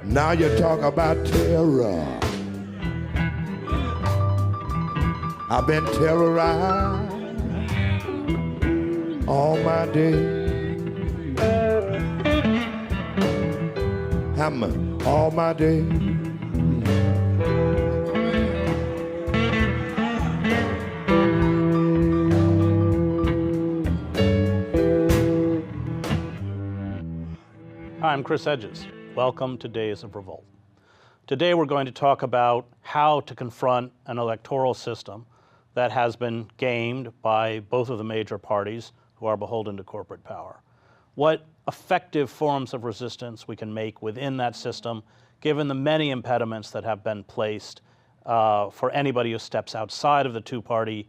Now you talk about terror. I've been terrorized all my day. All my day. Hi, I'm Chris Edges. Welcome to Days of Revolt. Today we're going to talk about how to confront an electoral system that has been gamed by both of the major parties who are beholden to corporate power. What effective forms of resistance we can make within that system, given the many impediments that have been placed for anybody who steps outside of the two-party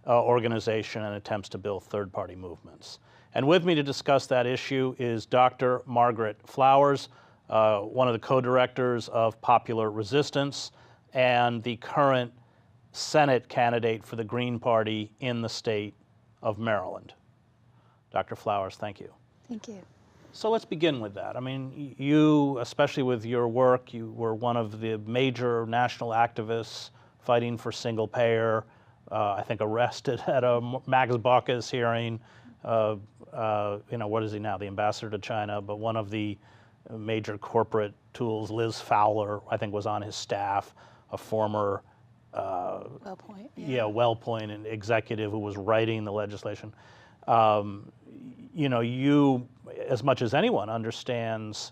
organization and attempts to build third-party movements. And with me to discuss that issue is Dr. Margaret Flowers, one of the co-directors of Popular Resistance and the current Senate candidate for the Green Party in the state of Maryland. Dr. Flowers, thank you. Thank you. So let's begin with that. I mean, you, especially with your work, you were one of the major national activists fighting for single payer, I think arrested at a Max Baucus hearing. What is he now, the ambassador to China, but one of the major corporate tools, Liz Fowler, I think was on his staff, a former WellPoint. WellPoint and executive who was writing the legislation. You, as much as anyone, understands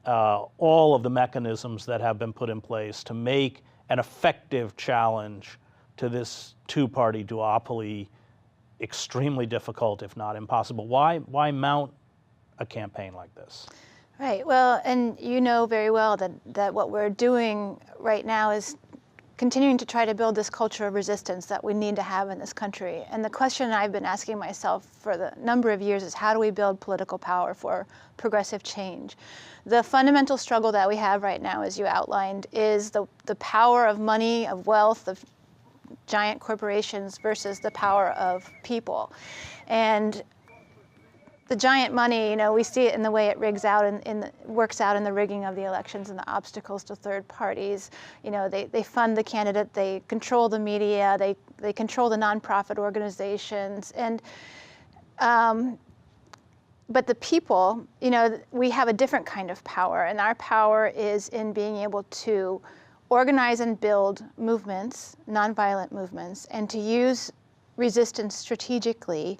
all of the mechanisms that have been put in place to make an effective challenge to this two-party duopoly extremely difficult, if not impossible. Why mount a campaign like this? Right. Well, and you know very well that what we're doing right now is continuing to try to build this culture of resistance that we need to have in this country. And the question I've been asking myself for the number of years is, how do we build political power for progressive change? The fundamental struggle that we have right now, as you outlined, is the power of money, of wealth, of giant corporations versus the power of people. And the giant money, we see it in the way it works out in the rigging of the elections and the obstacles to third parties. They fund the candidate, they control the media, they control the nonprofit organizations, but the people, we have a different kind of power, and our power is in being able to organize and build movements, nonviolent movements, and to use resistance strategically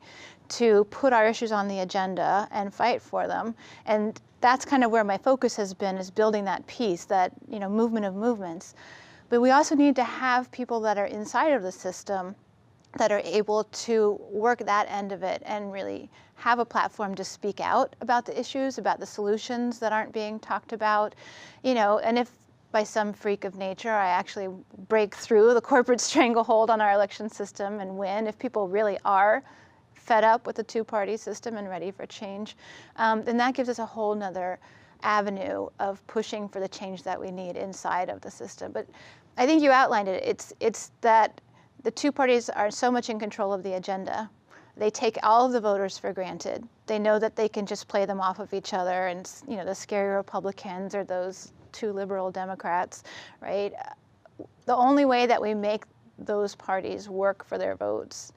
to put our issues on the agenda and fight for them. And that's kind of where my focus has been, is building that piece, that movement of movements. But we also need to have people that are inside of the system that are able to work that end of it and really have a platform to speak out about the issues, about the solutions that aren't being talked about. And if by some freak of nature I actually break through the corporate stranglehold on our election system and win, if people really are fed up with the two-party system and ready for change, then that gives us a whole nother avenue of pushing for the change that we need inside of the system. But I think you outlined it. It's that the two parties are so much in control of the agenda. They take all of the voters for granted. They know that they can just play them off of each other, and the scary Republicans or those two liberal Democrats, right? The only way that we make those parties work for their votes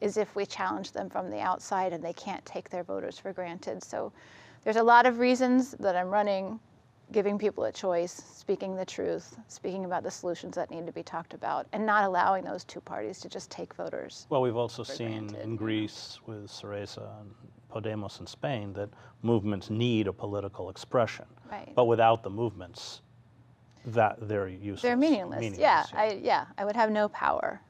is if we challenge them from the outside, and they can't take their voters for granted. So there's a lot of reasons that I'm running, giving people a choice, speaking the truth, speaking about the solutions that need to be talked about, and not allowing those two parties to just take voters. Well, we've also seen in Greece with Syriza and Podemos in Spain that movements need a political expression. Right. But without the movements, that they're useless. They're meaningless. I would have no power.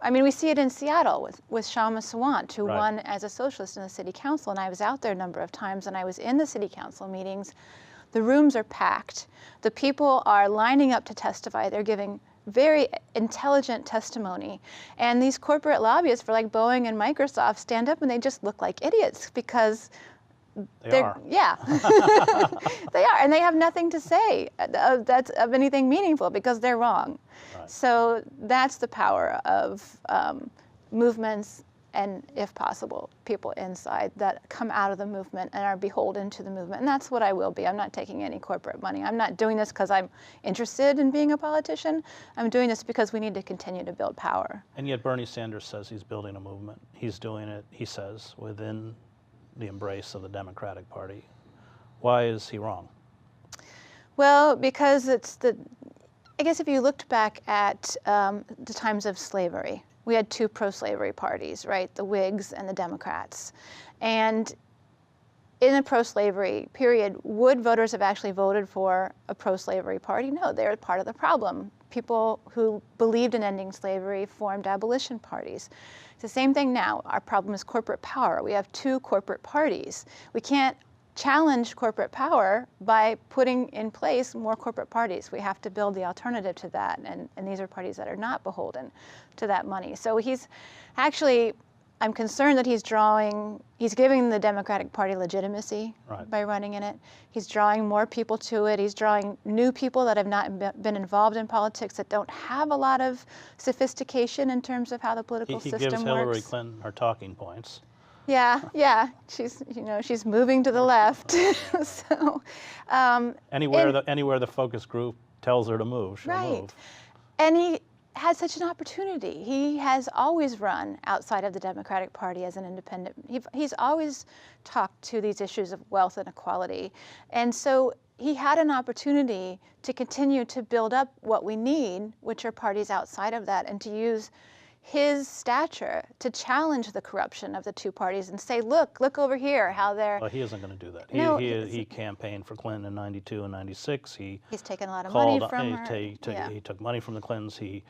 And we see it in Seattle with Shama Sawant, who won as a socialist in the city council, and I was out there a number of times, and I was in the city council meetings. The rooms are packed. The people are lining up to testify. They're giving very intelligent testimony. And these corporate lobbyists for like Boeing and Microsoft stand up and they just look like idiots because they are. Yeah, they are. And they have nothing to say of anything meaningful because they're wrong. Right. So that's the power of movements and if possible, people inside that come out of the movement and are beholden to the movement. And that's what I will be. I'm not taking any corporate money. I'm not doing this because I'm interested in being a politician. I'm doing this because we need to continue to build power. And yet Bernie Sanders says he's building a movement. He's doing it, he says, within the embrace of the Democratic Party. Why is he wrong? Well, because I guess if you looked back at the times of slavery, we had two pro-slavery parties, right? The Whigs and the Democrats. And in a pro-slavery period, would voters have actually voted for a pro-slavery party? No, they're part of the problem. People who believed in ending slavery formed abolition parties. It's the same thing now. Our problem is corporate power. We have two corporate parties. We can't challenge corporate power by putting in place more corporate parties. We have to build the alternative to that, and these are parties that are not beholden to that money. So he's actually, I'm concerned that he's giving the Democratic Party legitimacy by running in it. He's drawing more people to it. He's drawing new people that have not been involved in politics, that don't have a lot of sophistication in terms of how the political system works. He gives Hillary Clinton her talking points. Yeah, she's moving to the left. So anywhere the focus group tells her to move, she'll move. And he had such an opportunity. He has always run outside of the Democratic Party as an independent. He's always talked to these issues of wealth and equality, and so he had an opportunity to continue to build up what we need, which are parties outside of that, and to use his stature to challenge the corruption of the two parties and say, look over here, how they're... Well, he isn't going to do that. No, he campaigned for Clinton in '92 and '96. He's taken a lot of money from her. He took money from the Clintons. He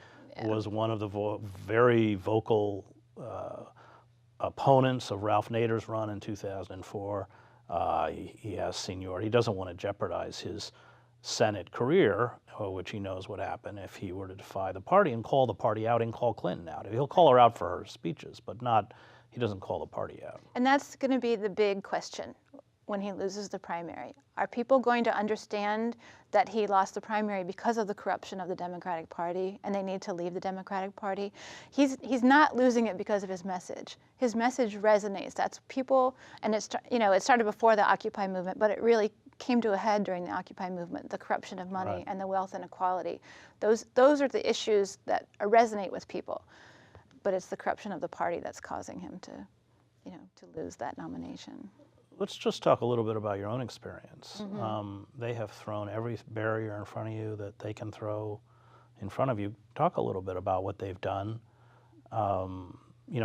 was one of the very vocal opponents of Ralph Nader's run in 2004. He has seniority. He doesn't want to jeopardize his Senate career, which he knows would happen if he were to defy the party and call the party out and call Clinton out. He'll call her out for her speeches, but he doesn't call the party out. And that's going to be the big question when he loses the primary. Are people going to understand that he lost the primary because of the corruption of the Democratic Party and they need to leave the Democratic Party? He's not losing it because of his message. His message resonates. That's people, and it started before the Occupy movement, but it really came to a head during the Occupy movement, the corruption of money and the wealth inequality. Those are the issues that resonate with people, but it's the corruption of the party that's causing him to lose that nomination. Let's just talk a little bit about your own experience. They have thrown every barrier in front of you that they can throw in front of you. Talk a little bit about what they've done.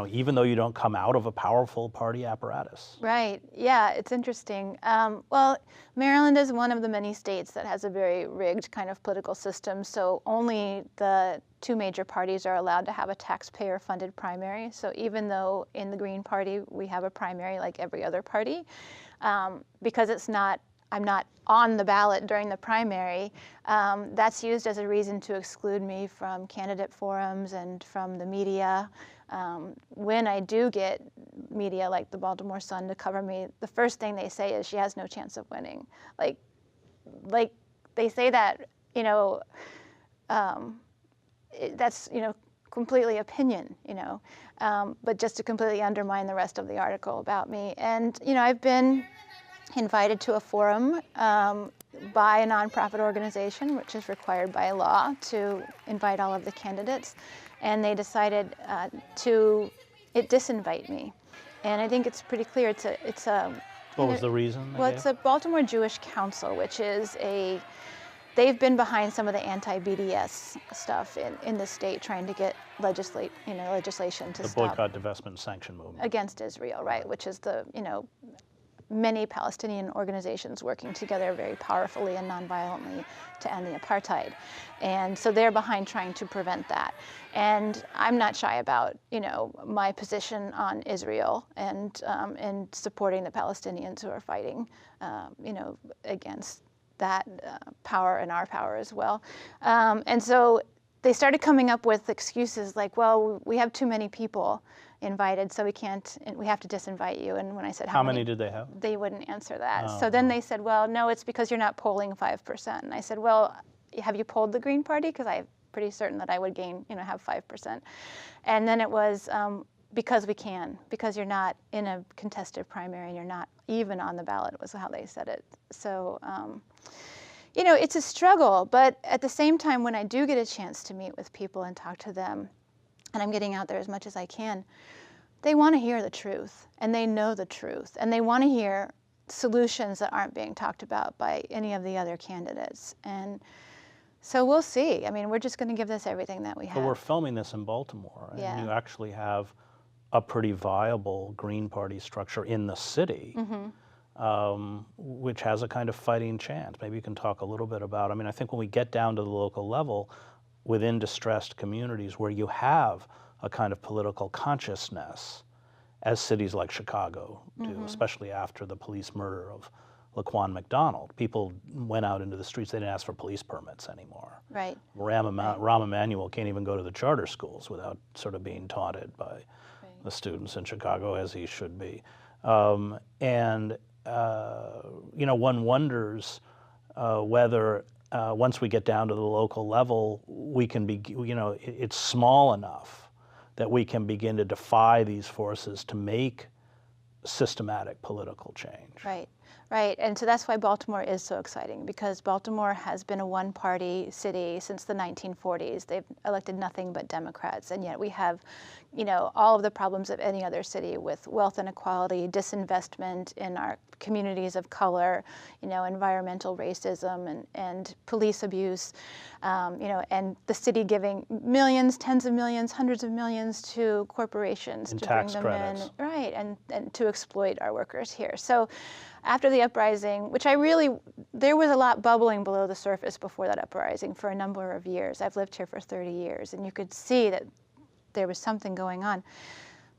Even though you don't come out of a powerful party apparatus. Right, yeah, it's interesting. Well, Maryland is one of the many states that has a very rigged kind of political system, so only the two major parties are allowed to have a taxpayer-funded primary. So even though in the Green Party we have a primary like every other party, because I'm not on the ballot during the primary, that's used as a reason to exclude me from candidate forums and from the media. When I do get media like the Baltimore Sun to cover me, the first thing they say is she has no chance of winning. Like they say that, that's, completely opinion, but just to completely undermine the rest of the article about me. And, I've been invited to a forum by a nonprofit organization, which is required by law to invite all of the candidates. And they decided to disinvite me. And I think it's pretty clear it's a What was the reason? Well, it's a Baltimore Jewish Council, which is they've been behind some of the anti-BDS stuff in the state, trying to get legislation to stop the boycott, divestment, sanction movement against Israel, right? Which is the many Palestinian organizations working together very powerfully and nonviolently to end the apartheid. And so they're behind trying to prevent that. And I'm not shy about, my position on Israel and supporting the Palestinians who are fighting, against that power and our power as well. And so they started coming up with excuses like, well, we have too many people invited, so we have to disinvite you. And when I said, how many did they have? They wouldn't answer that. So then they said, well, no, it's because you're not polling 5%. And I said, well, have you polled the Green Party? Because I'm pretty certain that I would have 5%. And then it was, because we can, because you're not in a contested primary and you're not even on the ballot, was how they said it. So, you know, it's a struggle, but at the same time, when I do get a chance to meet with people and talk to them, and I'm getting out there as much as I can, they want to hear the truth, and they know the truth, and they want to hear solutions that aren't being talked about by any of the other candidates. And so we'll see. I mean, we're just going to give this everything that we have. But we're filming this in Baltimore, and Yeah. you actually have a pretty viable Green Party structure in the city, which has a kind of fighting chance. Maybe you can talk a little bit about, I mean, I think when we get down to the local level, within distressed communities where you have a kind of political consciousness, as cities like Chicago do, especially after the police murder of Laquan McDonald. People went out into the streets, they didn't ask for police permits anymore. Right. Rahm Emanuel can't even go to the charter schools without sort of being taunted by the students in Chicago, as he should be. You know, one wonders whether once we get down to the local level, we can be, you know, it's small enough that we can begin to defy these forces to make systematic political change. Right, right. And so that's why Baltimore is so exciting, because Baltimore has been a one-party city since the 1940s. They've elected nothing but Democrats, and yet we have, you know, all of the problems of any other city with wealth inequality, disinvestment in our communities of color, you know, environmental racism and police abuse, you know, and the city giving millions, tens of millions, hundreds of millions to corporations And to tax bring them credits. in, right, and to exploit our workers here. So after the uprising, which there was a lot bubbling below the surface before that uprising for a number of years. I've lived here for 30 years, and you could see that there was something going on.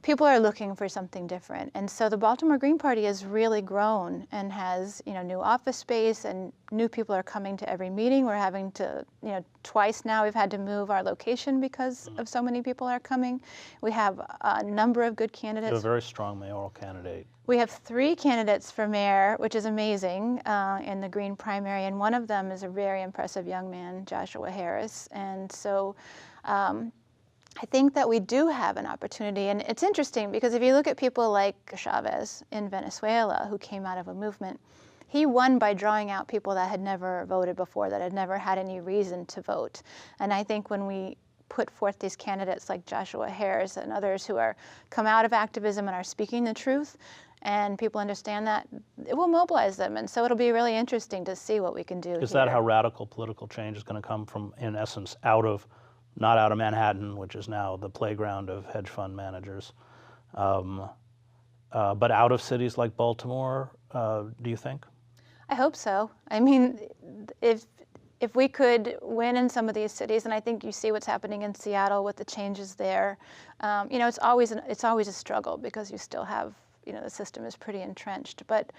People are looking for something different. And so the Baltimore Green Party has really grown and has, you know, new office space, and new people are coming to every meeting. We're having to, you know, twice now we've had to move our location because of so many people are coming. We have a number of good You have candidates. a very strong mayoral candidate. We have 3 candidates for mayor, which is amazing, in the Green primary, and one of them is a very impressive young man, Joshua Harris. And so I think that we do have an opportunity. And it's interesting because if you look at people like Chavez in Venezuela, who came out of a movement, he won by drawing out people that had never voted before, that had never had any reason to vote. And I think when we put forth these candidates like Joshua Harris and others who are come out of activism and are speaking the truth, and people understand that, it will mobilize them. And so it'll be really interesting to see what we can do Is here. that how radical political change is going to come from, in essence, not out of Manhattan, which is now the playground of hedge fund managers, but out of cities like Baltimore, do you think? I hope so. I mean, if we could win in some of these cities, and I think you see what's happening in Seattle with the changes there, you know, it's always a struggle because you still have, you know, the system is pretty entrenched. But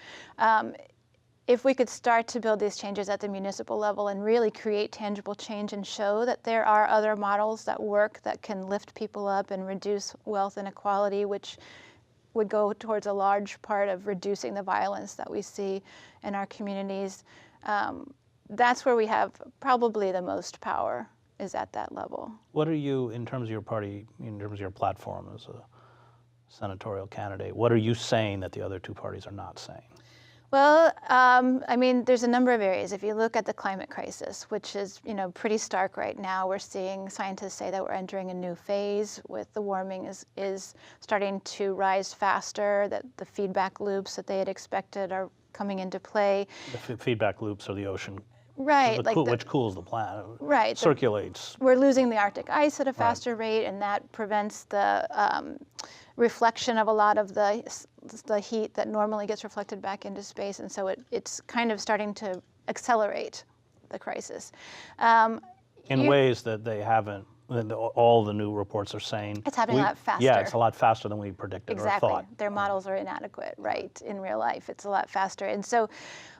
if we could start to build these changes at the municipal level and really create tangible change and show that there are other models that work, that can lift people up and reduce wealth inequality, which would go towards a large part of reducing the violence that we see in our communities, that's where we have probably the most power, is at that level. What are you, in terms of your party, in terms of your platform as a senatorial candidate, what are you saying that the other 2 parties are not saying? Well, I mean, there's a number of areas. If you look at the climate crisis, which is, you know, pretty stark right now, we're seeing scientists say that we're entering a new phase with the warming is starting to rise faster, that the feedback loops that they had expected are coming into play. The feedback loops are the ocean, Right, which cools the planet, right, circulates. We're losing the Arctic ice at a faster rate, and that prevents the reflection of a lot of the heat that normally gets reflected back into space, and so it's kind of starting to accelerate the crisis. In ways that they haven't, all the new reports are saying. It's happening a lot faster. Yeah, it's a lot faster than we predicted Exactly. or thought. Their models are inadequate, right, in real life. It's a lot faster. And so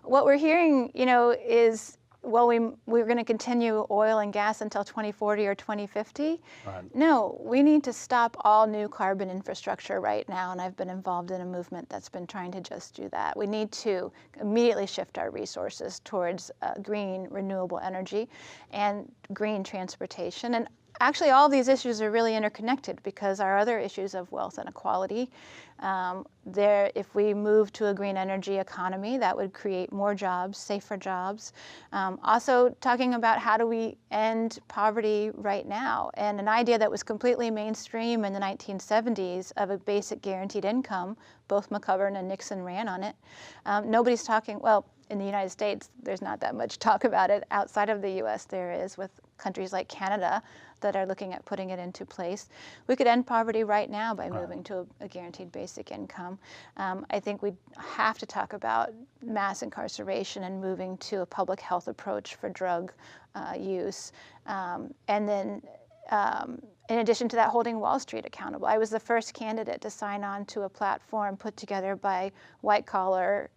what we're hearing, you know, is, well, we're going to continue oil and gas until 2040 or 2050. Right. No, we need to stop all new carbon infrastructure right now, and I've been involved in a movement that's been trying to just do that. We need to immediately shift our resources towards green, renewable energy and green transportation. And actually all these issues are really interconnected because our other issues of wealth inequality, if we move to a green energy economy, that would create more jobs, safer jobs. Also talking about how do we end poverty right now, and an idea that was completely mainstream in the 1970s of a basic guaranteed income, both McGovern and Nixon ran on it. Nobody's talking, well, in the United States, there's not that much talk about it. Outside of the US, there is, with countries like Canada that are looking at putting it into place. We could end poverty right now by moving to a guaranteed basic income. I think we have to talk about mass incarceration and moving to a public health approach for drug use. And then in addition to that, holding Wall Street accountable. I was the first candidate to sign on to a platform put together by white-collar,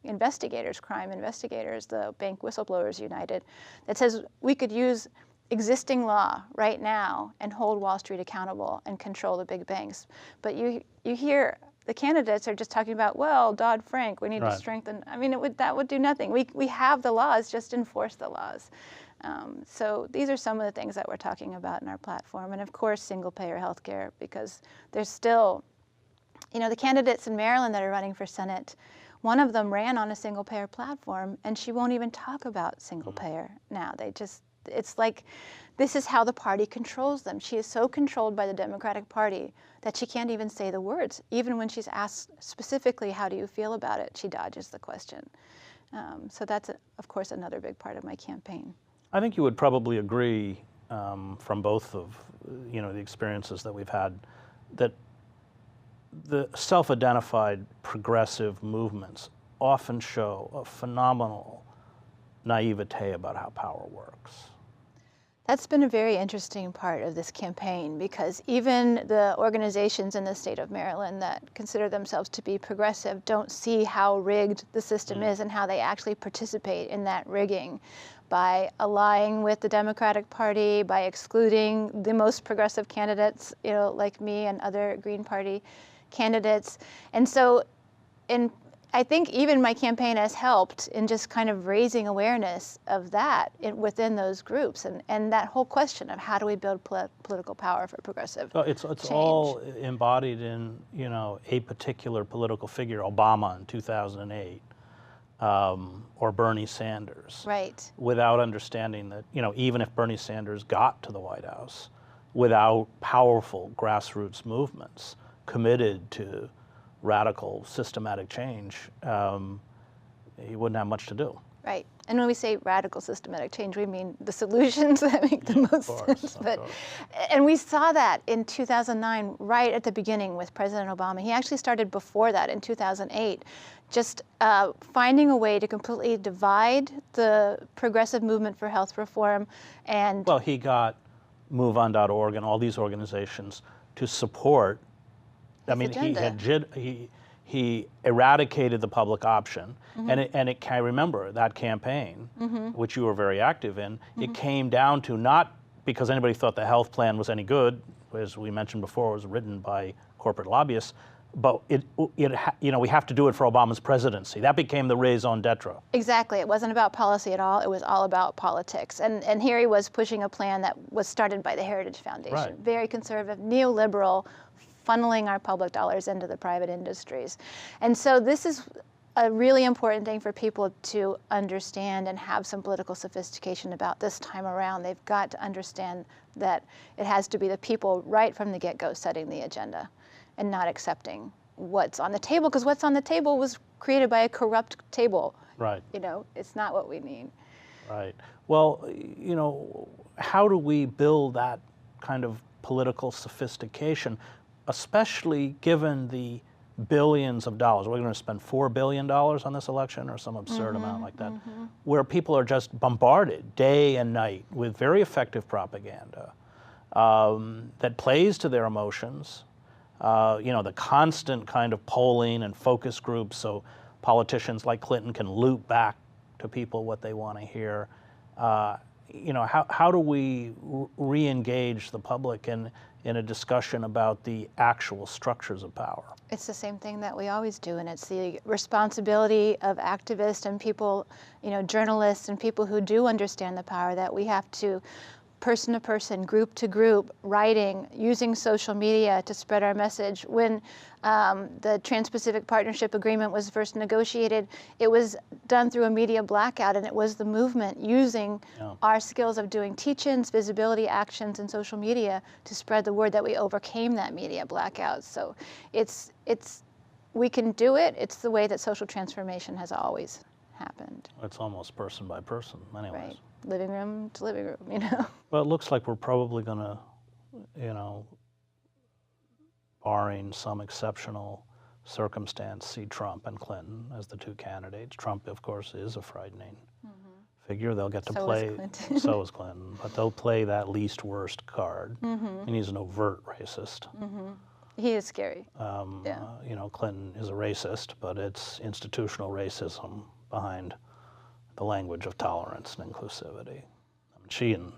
investigators, crime investigators, the Bank Whistleblowers United, that says we could use existing law right now and hold Wall Street accountable and control the big banks. But you hear the candidates are just talking about, well, Dodd-Frank, we need to strengthen. I mean, that would do nothing. We have the laws, just enforce the laws. So these are some of the things that we're talking about in our platform. And of course, single-payer health care, because there's still, the candidates in Maryland that are running for Senate, one of them ran on a single-payer platform, and she won't even talk about single-payer now. It's like, this is how the party controls them. She is so controlled by the Democratic Party that she can't even say the words. Even when she's asked specifically, how do you feel about it, she dodges the question. So that's, of course, another big part of my campaign. I think you would probably agree from both of the experiences that we've had that the self-identified progressive movements often show a phenomenal naivete about how power works. That's been a very interesting part of this campaign, because even the organizations in the state of Maryland that consider themselves to be progressive don't see how rigged the system is and how they actually participate in that rigging by allying with the Democratic Party, by excluding the most progressive candidates, like me and other Green Party candidates. And so I think even my campaign has helped in just kind of raising awareness of that within those groups, and that whole question of how do we build political power for progressive Well, it's change. all embodied in a particular political figure, Obama in 2008, or Bernie Sanders. Right. Without understanding that even if Bernie Sanders got to the White House, without powerful grassroots movements committed to radical systematic change, he wouldn't have much to do. Right. And when we say radical systematic change, we mean the solutions that make the most sense. And we saw that in 2009, right at the beginning with President Obama. He actually started before that in 2008, just finding a way to completely divide the progressive movement for health reform. And well, he got MoveOn.org and all these organizations to support. I mean, he eradicated the public option, and I remember that campaign, which you were very active in. It came down to not because anybody thought the health plan was any good, as we mentioned before, it was written by corporate lobbyists, but we have to do it for Obama's presidency. That became the raison d'etre. Exactly. It wasn't about policy at all. It was all about politics. And here he was pushing a plan that was started by the Heritage Foundation, Right. Very conservative, neoliberal, funneling our public dollars into the private industries. And so this is a really important thing for people to understand and have some political sophistication about this time around. They've got to understand that it has to be the people right from the get-go setting the agenda and not accepting what's on the table, because what's on the table was created by a corrupt table. Right. It's not what we need. Right. Well, how do we build that kind of political sophistication, especially given the billions of dollars? We're going to spend $4 billion on this election or some absurd amount like that, where people are just bombarded day and night with very effective propaganda that plays to their emotions. The constant kind of polling and focus groups, so politicians like Clinton can loop back to people what they want to hear. How do we re-engage the public in a discussion about the actual structures of power? It's the same thing that we always do, and it's the responsibility of activists and people, journalists and people who do understand the power, that we have to person to person, group to group, writing, using social media to spread our message. When the Trans-Pacific Partnership Agreement was first negotiated, it was done through a media blackout, and it was the movement using our skills of doing teach-ins, visibility actions, and social media to spread the word that we overcame that media blackout. So we can do it. It's the way that social transformation has always happened. It's almost person by person, anyways. Right. Living room to living room, you know. Well, it looks like we're probably going to, you know, barring some exceptional circumstance, see Trump and Clinton as the two candidates. Trump, of course, is a frightening figure. They'll get to play. So is Clinton. So is Clinton, but they'll play that least worst card. And he's an overt racist. He is scary. You know, Clinton is a racist, but it's institutional racism behind the language of tolerance and inclusivity. I mean, she and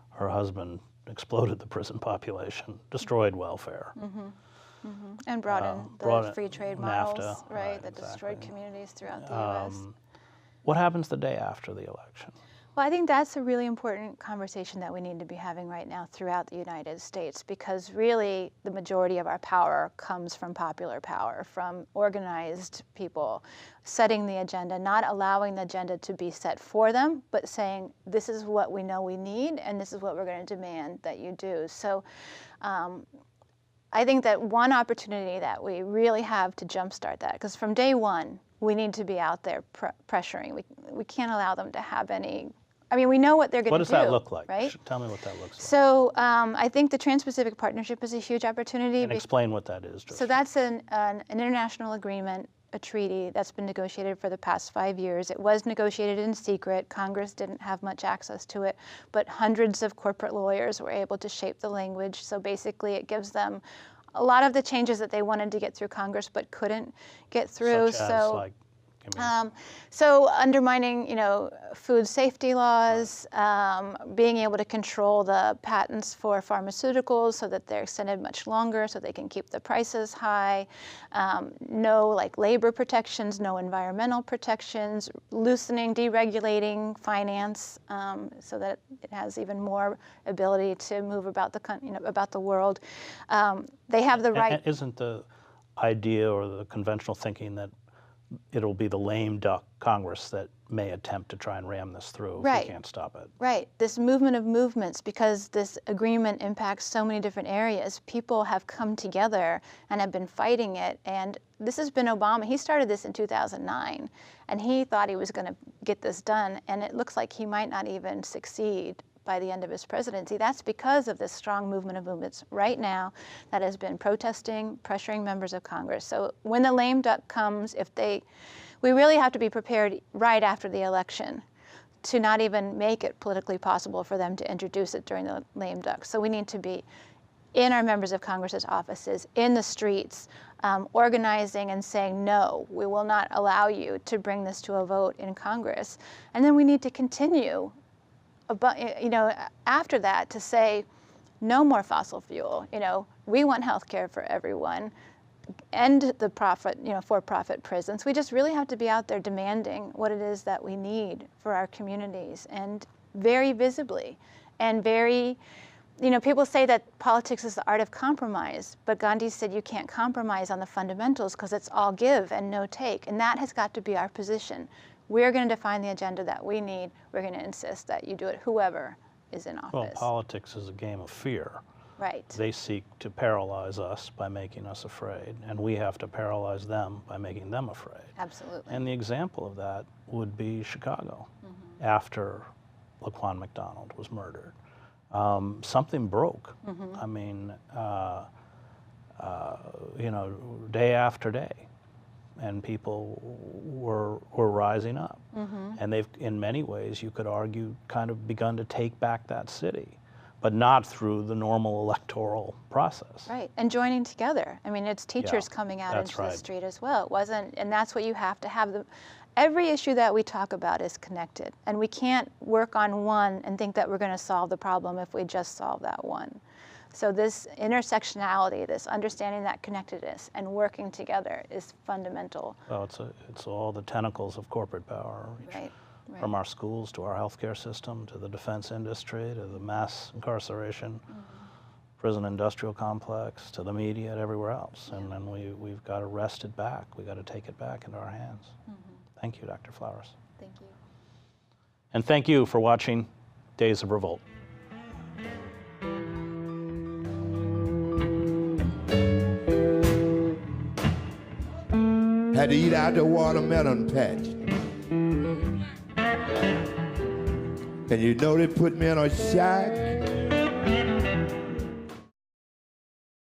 her husband exploded the prison population, destroyed welfare. And brought in the free trade models, NAFTA, right, that destroyed communities throughout the U.S. What happens the day after the election? Well, I think that's a really important conversation that we need to be having right now throughout the United States, because really the majority of our power comes from popular power, from organized people setting the agenda, not allowing the agenda to be set for them, but saying, this is what we know we need, and this is what we're going to demand that you do. So I think that one opportunity that we really have to jumpstart that, because from day one, we need to be out there pressuring. We can't allow them to have any. I mean, we know what they're going to do. What does that look like? Right? Tell me what that looks like. So I think the Trans-Pacific Partnership is a huge opportunity. And explain what that is. So that's an international agreement, a treaty that's been negotiated for the past 5 years. It was negotiated in secret. Congress didn't have much access to it, but hundreds of corporate lawyers were able to shape the language. So basically it gives them a lot of the changes that they wanted to get through Congress but couldn't get through. Such as, like, so undermining, you know, food safety laws, being able to control the patents for pharmaceuticals so that they're extended much longer so they can keep the prices high, no like labor protections, no environmental protections, loosening, deregulating finance so that it has even more ability to move about about the world. They have the right. And isn't the idea or the conventional thinking that it'll be the lame duck Congress that may attempt to try and ram this through if we can't stop it? Right. This movement of movements, because this agreement impacts so many different areas, people have come together and have been fighting it. And this has been Obama. He started this in 2009, and he thought he was going to get this done. And it looks like he might not even succeed by the end of his presidency. That's because of this strong movement of movements right now that has been protesting, pressuring members of Congress. So when the lame duck comes, we really have to be prepared right after the election to not even make it politically possible for them to introduce it during the lame duck. So we need to be in our members of Congress's offices, in the streets, organizing and saying, no, we will not allow you to bring this to a vote in Congress. And then we need to continue after that to say, no more fossil fuel. We want health care for everyone. End the for-profit prisons. We just really have to be out there demanding what it is that we need for our communities, and very visibly, and very, people say that politics is the art of compromise, but Gandhi said you can't compromise on the fundamentals because it's all give and no take, and that has got to be our position. We're going to define the agenda that we need. We're going to insist that you do it, whoever is in office. Well, politics is a game of fear. Right. They seek to paralyze us by making us afraid, and we have to paralyze them by making them afraid. Absolutely. And the example of that would be Chicago after Laquan McDonald was murdered. Something broke. I mean, day after day. And people were rising up. And they've, in many ways, you could argue, kind of begun to take back that city, but not through the normal electoral process. Right, and joining together. I mean, it's teachers coming out into the street as well. It wasn't, and that's what you have to have. Every issue that we talk about is connected, and we can't work on one and think that we're going to solve the problem if we just solve that one. So this intersectionality, this understanding that connectedness and working together is fundamental. Well, it's all the tentacles of corporate power right. from our schools to our healthcare system to the defense industry to the mass incarceration, prison industrial complex to the media and everywhere else. And then we've got to wrest it back. We've got to take it back into our hands. Thank you, Dr. Flowers. Thank you. And thank you for watching Days of Revolt. Had to eat out the watermelon patch. And you know they put me in a shack